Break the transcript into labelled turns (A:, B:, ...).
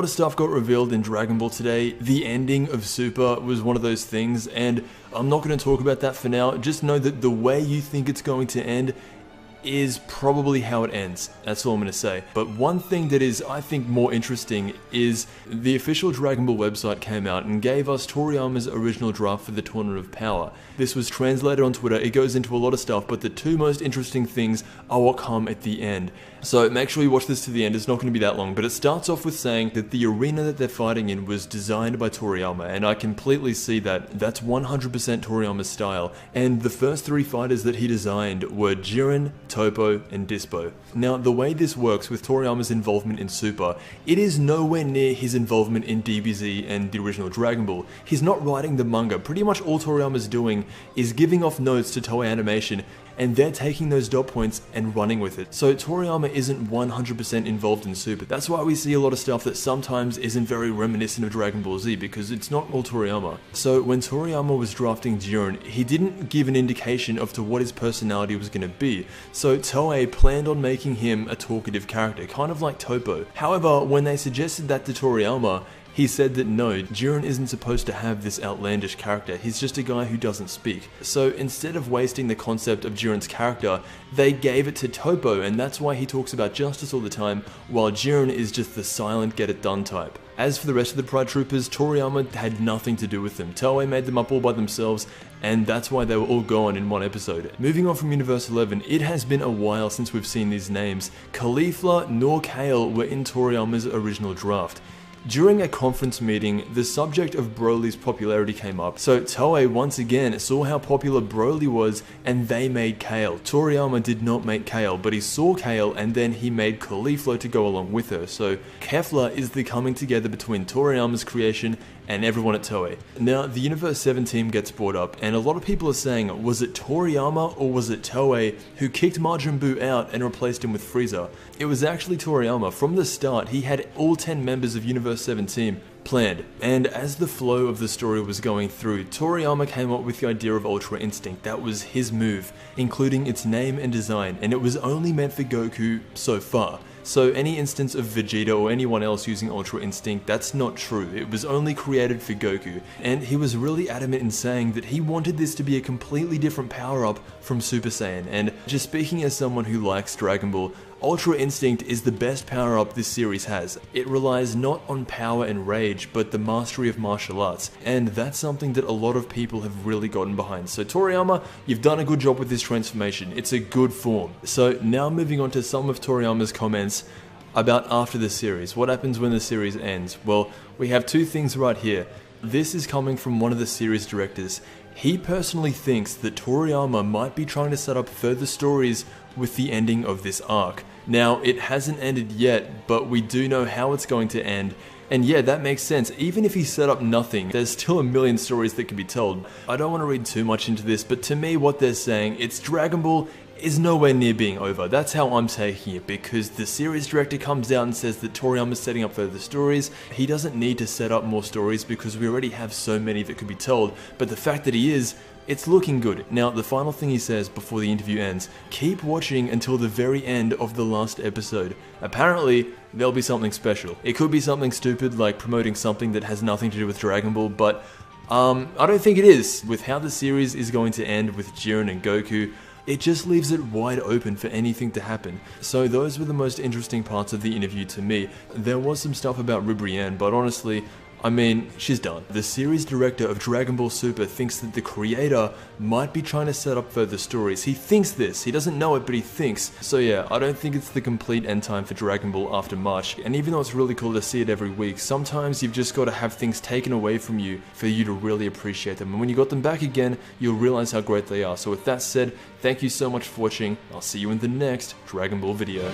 A: lot of stuff got revealed in Dragon Ball today. The ending of Super was one of those things, and I'm not going to talk about that for now. Just know that the way you think it's going to end is probably how it ends. That's all I'm going to say. But one thing that is, I think, more interesting is the official Dragon Ball website came out and gave us Toriyama's original draft for the Tournament of Power. This was translated on Twitter. It goes into a lot of stuff, but the two most interesting things are what come at the end. So make sure you watch this to the end. It's not going to be that long, but it starts off with saying that the arena that they're fighting in was designed by Toriyama, and I completely see that. That's 100% Toriyama's style, and the first three fighters that he designed were Jiren, Toppo, and Dispo. Now, the way this works with Toriyama's involvement in Super, it is nowhere near his involvement in DBZ and the original Dragon Ball. He's not writing the manga. Pretty much all Toriyama's doing is giving off notes to Toei Animation, and they're taking those dot points and running with it. So Toriyama isn't 100% involved in Super. That's why we see a lot of stuff that sometimes isn't very reminiscent of Dragon Ball Z, because it's not all Toriyama. So when Toriyama was drafting Jiren, he didn't give an indication of to what his personality was going to be. So Toei planned on making him a talkative character, kind of like Toppo. However, when they suggested that to Toriyama, he said that no, Jiren isn't supposed to have this outlandish character, he's just a guy who doesn't speak. So instead of wasting the concept of Jiren's character, they gave it to Toppo, and that's why he talks about justice all the time, while Jiren is just the silent get it done type. As for the rest of the Pride Troopers, Toriyama had nothing to do with them. Toei made them up all by themselves, and that's why they were all gone in one episode. Moving on from Universe 11, it has been a while since we've seen these names. Caulifla nor Kale were in Toriyama's original draft. During a conference meeting, the subject of Broly's popularity came up, so Toei once again saw how popular Broly was and they made Kale. Toriyama did not make Kale, but he saw Kale and then he made Caulifla to go along with her, so Kefla is the coming together between Toriyama's creation and everyone at Toei. Now, the Universe 7 team gets brought up, and a lot of people are saying, was it Toriyama or was it Toei who kicked Majin Buu out and replaced him with Frieza? It was actually Toriyama. From the start, he had all 10 members of Universe 7 team planned, and as the flow of the story was going through, Toriyama came up with the idea of Ultra Instinct. That was his move, including its name and design, and it was only meant for Goku so far. So any instance of Vegeta or anyone else using Ultra Instinct, that's not true. It was only created for Goku, and he was really adamant in saying that he wanted this to be a completely different power-up from Super Saiyan. And just speaking as someone who likes Dragon Ball, Ultra Instinct is the best power-up this series has. It relies not on power and rage, but the mastery of martial arts, and that's something that a lot of people have really gotten behind. So Toriyama, you've done a good job with this transformation. It's a good form. So now moving on to some of Toriyama's comments about after the series. What happens when the series ends? Well, we have two things right here. This is coming from one of the series directors. He personally thinks that Toriyama might be trying to set up further stories with the ending of this arc. Now, it hasn't ended yet, but we do know how it's going to end. And yeah, that makes sense. Even if he set up nothing, there's still a million stories that can be told. I don't want to read too much into this, but to me what they're saying, it's Dragon Ball is nowhere near being over. That's how I'm taking it, because the series director comes out and says that Toriyama's setting up further stories. He doesn't need to set up more stories because we already have so many that could be told, but the fact that he is, it's looking good. Now, the final thing he says before the interview ends, keep watching until the very end of the last episode. Apparently, there'll be something special. It could be something stupid like promoting something that has nothing to do with Dragon Ball, but I don't think it is. With how the series is going to end with Jiren and Goku, it just leaves it wide open for anything to happen. So those were the most interesting parts of the interview to me. There was some stuff about Ribrianne, but honestly, I mean, she's done. The series director of Dragon Ball Super thinks that the creator might be trying to set up further stories. He thinks this. He doesn't know it, but he thinks. So yeah, I don't think it's the complete end time for Dragon Ball after March. And even though it's really cool to see it every week, sometimes you've just got to have things taken away from you for you to really appreciate them. And when you got them back again, you'll realize how great they are. So with that said, thank you so much for watching. I'll see you in the next Dragon Ball video.